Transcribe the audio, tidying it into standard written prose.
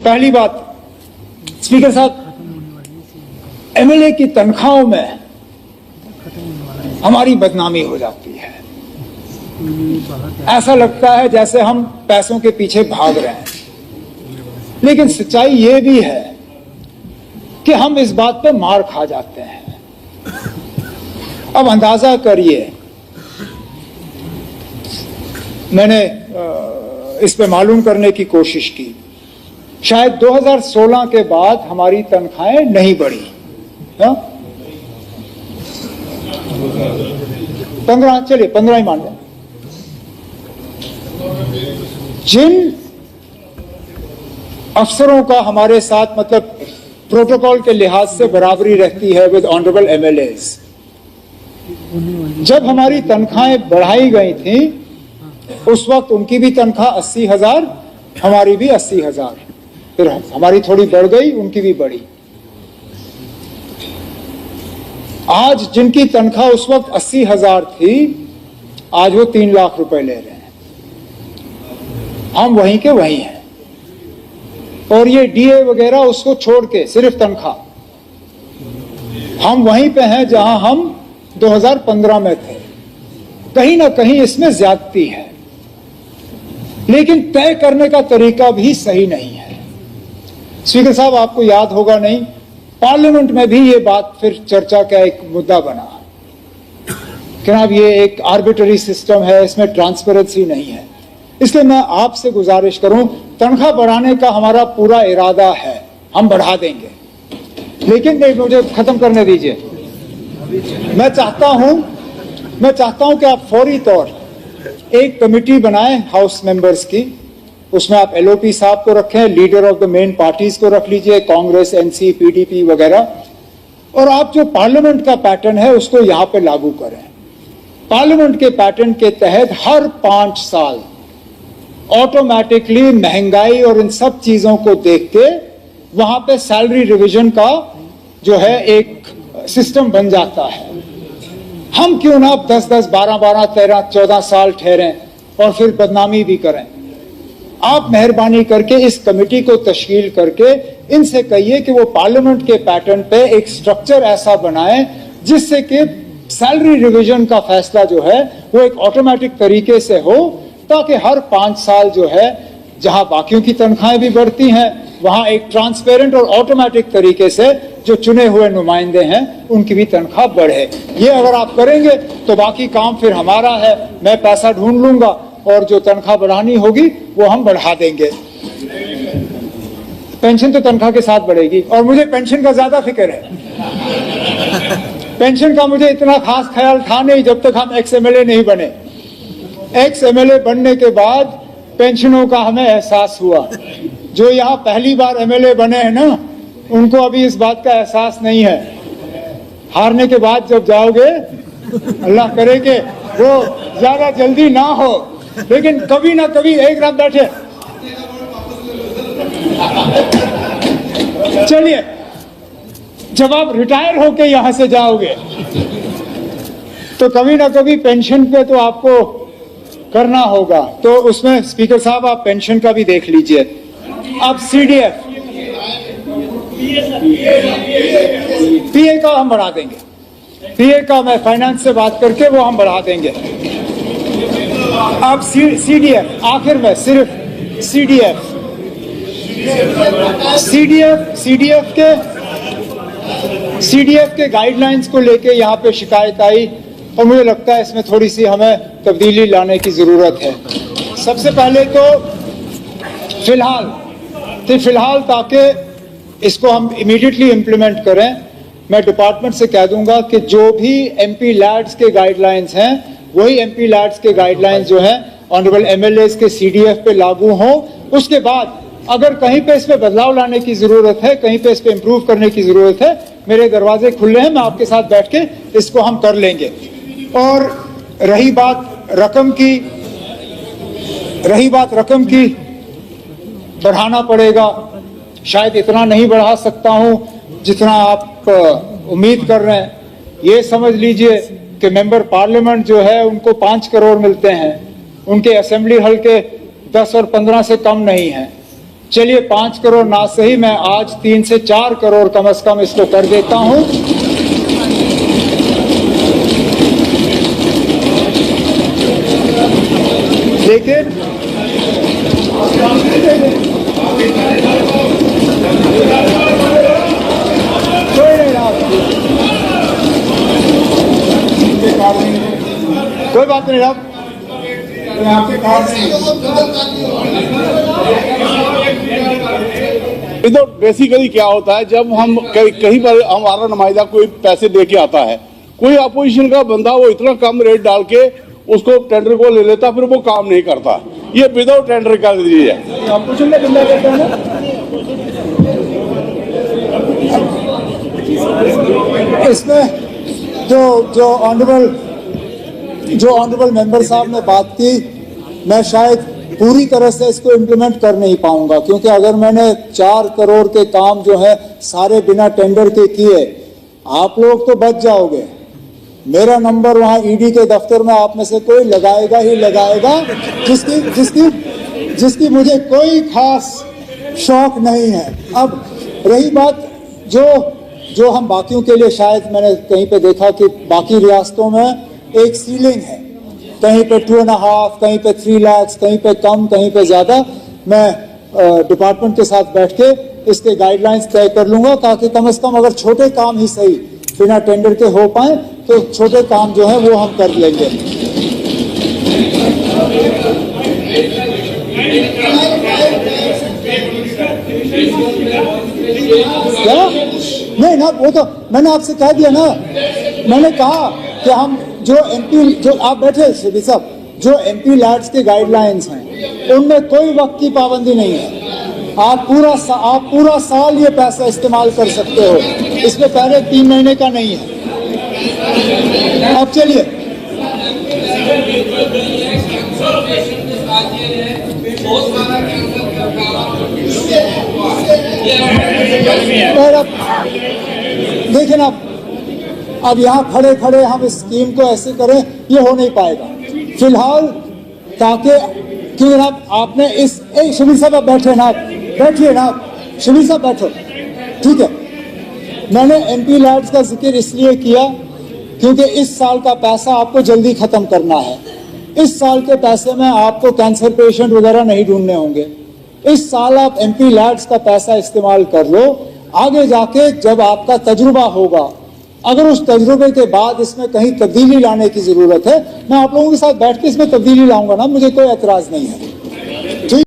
पहली बात, स्पीकर साहब, एमएलए की तनख्वाहों में हमारी बदनामी हो जाती है। ऐसा लगता है जैसे हम पैसों के पीछे भाग रहे हैं, लेकिन सच्चाई ये भी है कि हम इस बात पे मार खा जाते हैं। अब अंदाजा करिए, मैंने इस पे मालूम करने की कोशिश की, शायद 2016 के बाद हमारी तनख्वाहें नहीं बढ़ी। 15, चलिए 15 ही मान लें। जिन अफसरों का हमारे साथ मतलब प्रोटोकॉल के लिहाज से बराबरी रहती है विद ऑनरेबल एमएलएज, जब हमारी तनख्वाहें बढ़ाई गई थी उस वक्त उनकी भी तनख्वाह 80,000, हमारी भी 80,000, फिर हमारी थोड़ी बढ़ गई, उनकी भी बढ़ी। आज जिनकी तनख्वाह उस वक्त 80,000 थी, आज वो 3 लाख रुपए ले रहे हैं। हम वहीं के वहीं हैं, और ये डीए वगैरह उसको छोड़ के सिर्फ तनख्वाह, हम वहीं पे हैं जहां हम 2015 में थे। कहीं ना कहीं इसमें ज्यादती है, लेकिन तय करने का तरीका भी सही नहीं है। स्पीकर साहब, आपको याद होगा नहीं, पार्लियामेंट में भी ये बात फिर चर्चा का एक मुद्दा बना कि अब ये एक आर्बिट्ररी सिस्टम है, इसमें ट्रांसपेरेंसी नहीं है। इसलिए मैं आपसे गुजारिश करूं, तनख्वाह बढ़ाने का हमारा पूरा इरादा है, हम बढ़ा देंगे, लेकिन नहीं, मुझे खत्म करने दीजिए। मैं चाहता हूं कि आप फौरी तौर एक कमिटी बनाएं हाउस मेंबर्स की, उसमें आप एलओपी साहब को रखें, leader of the main parties को रख लीजिए, कांग्रेस, एनसी, पीडीपी वगैरह, और आप जो पार्लियामेंट का पैटर्न है उसको यहां पे लागू करें। पार्लियामेंट के पैटर्न के तहत हर 5 साल ऑटोमेटिकली महंगाई और इन सब चीजों को देख के वहां पे सैलरी रिवीजन का जो है एक सिस्टम बन जाता है। हम क्यों ना 10-10, 12-12, 13, 14 साल ठहरें और फिर बदनामी भी करें। आप मेहरबानी करके इस कमेटी को तश्कील करके इनसे कहिए कि वो पार्लियामेंट के पैटर्न पे एक स्ट्रक्चर ऐसा बनाएं जिससे कि सैलरी रिवीजन का फैसला जो है वो एक ऑटोमेटिक तरीके से हो, ताकि हर 5 साल जो है जहां बाकियों की तनख्वाहें भी बढ़ती हैं, वहां एक ट्रांसपेरेंट और ऑटोमेटिक तरीके से जो चुने हुए नुमाइंदे हैं उनकी भी तनख्वाह बढ़े। ये अगर आप करेंगे तो बाकी काम फिर हमारा है, मैं पैसा ढूंढ लूंगा और जो तनख्वाह बढ़ानी होगी वो हम बढ़ा देंगे। पेंशन तो तनख्वाह के साथ बढ़ेगी, और मुझे पेंशन का ज्यादा फिक्र है। पेंशन का मुझे इतना खास ख्याल था नहीं जब तक हम एक्स एमएलए नहीं बने। एक्स एमएलए बनने के बाद पेंशनों का हमें एहसास हुआ। जो यहाँ पहली बार एमएलए बने हैं ना, उनको अभी इस बात का एहसास नहीं है। हारने के बाद जब जाओगे, अल्लाह करे कि वो ज्यादा जल्दी ना हो, लेकिन कभी ना कभी एक रात बैठे, चलिए, जब आप रिटायर होके यहां से जाओगे तो कभी ना कभी पेंशन पे तो आपको करना होगा। तो उसमें स्पीकर साहब आप पेंशन का भी देख लीजिए। अब सीडीएफ, पीए का हम बढ़ा देंगे, पीए का मैं फाइनेंस से बात करके वो हम बढ़ा देंगे। अब सीडीएफ, आखिर में सिर्फ सीडीएफ के गाइडलाइंस को लेके यहाँ पे शिकायत आई, और मुझे लगता है इसमें थोड़ी सी हमें तब्दीली लाने की जरूरत है। सबसे पहले तो फिलहाल ताकि इसको हम इमीडिएटली इम्प्लीमेंट करें, मैं डिपार्टमेंट से कह दूंगा कि जो भी एमपी लैड्स के गाइडलाइंस हैं वही एमपी लैड्स के गाइडलाइंस जो हैं ऑनरेबल एमएलएज के सीडीएफ पे लागू हों। उसके बाद अगर कहीं पे इस पे बदलाव लाने की जरूरत है, कहीं पे इस पे इम्प्रूव करने की जरूरत है, मेरे दरवाजे खुले हैं, मैं आपके साथ बैठ के इसको हम कर लेंगे। और रही बात रकम की, बढ़ाना पड़ेगा। शायद इतना नहीं बढ़ा सकता हूं जितना आप उम्मीद कर रहे हैं। ये समझ लीजिए कि मेंबर पार्लियामेंट जो है उनको 5 करोड़ मिलते हैं, उनके असेंबली हल्के 10 और 15 से कम नहीं है। चलिए 5 करोड़ ना सही, मैं आज 3 से 4 करोड़ कम से कम इसको कर देता हूं। लेकिन कोई बात नहीं आप तो बेसिकली क्या होता है, जब हम कहीं पर हमारा नुमाइंदा कोई पैसे दे के आता है, कोई अपोजिशन का बंदा वो इतना कम रेट डाल के उसको टेंडर को ले लेता, फिर वो काम नहीं करता। ये विदाउट टेंडर का चीज है। अपोजिशन का बंदा कहता है ना, इसमें जो ऑनरेबल मेंबर साहब ने बात की, मैं शायद पूरी तरह से इसको इम्प्लीमेंट कर नहीं पाऊंगा, क्योंकि अगर मैंने 4 करोड़ के काम जो है सारे बिना टेंडर के किए, आप लोग तो बच जाओगे। मेरा नंबर वहां ईडी के दफ्तर में आप में से कोई लगाएगा ही लगाएगा, जिसकी मुझे कोई खास शौक नहीं है। अब रही बात जो हम बाकियों के लिए, शायद मैंने कहीं पे देखा कि बाकी रियासतों में एक सीलिंग है, कहीं पे 2.5, कहीं पे 3 लाख, कहीं पे कम, कहीं पे ज्यादा। मैं डिपार्टमेंट के साथ बैठ के इसके गाइडलाइंस तय कर लूंगा, ताकि कम से कम अगर छोटे काम ही सही बिना टेंडर के हो पाए तो छोटे काम जो है वो हम कर लेंगे। क्या? नहीं ना, वो तो मैंने आपसे कह दिया ना। मैंने कहा कि हम जो आप बैठे शिवी साहब, जो MP लैड्स के गाइडलाइंस हैं उनमें कोई वक्त की पाबंदी नहीं है। आप पूरा साल ये पैसा इस्तेमाल कर सकते हो, इसमें पहले 3 महीने का नहीं है। अब चलिए, देखिए ना, अब यहाँ खड़े खड़े हम इस स्कीम को ऐसे करें, ये हो नहीं पाएगा फिलहाल। ताकि क्यों जनाब आपने शबीर साहब आप बैठे ना, बैठिए ना शबीर साहब, बैठो, ठीक है। मैंने MP लैड्स का जिक्र इसलिए किया क्योंकि इस साल का पैसा आपको जल्दी खत्म करना है। इस साल के पैसे में आपको कैंसर पेशेंट वगैरह नहीं ढूंढने होंगे। इस साल आप MP लैड्स का पैसा इस्तेमाल कर लो, आगे जाके जब आपका तजुर्बा होगा, अगर उस तजुर्बे के बाद इसमें कहीं तब्दीली लाने की जरूरत है, मैं आप लोगों के साथ बैठ के इसमें तब्दीली लाऊंगा ना, मुझे कोई एतराज नहीं है।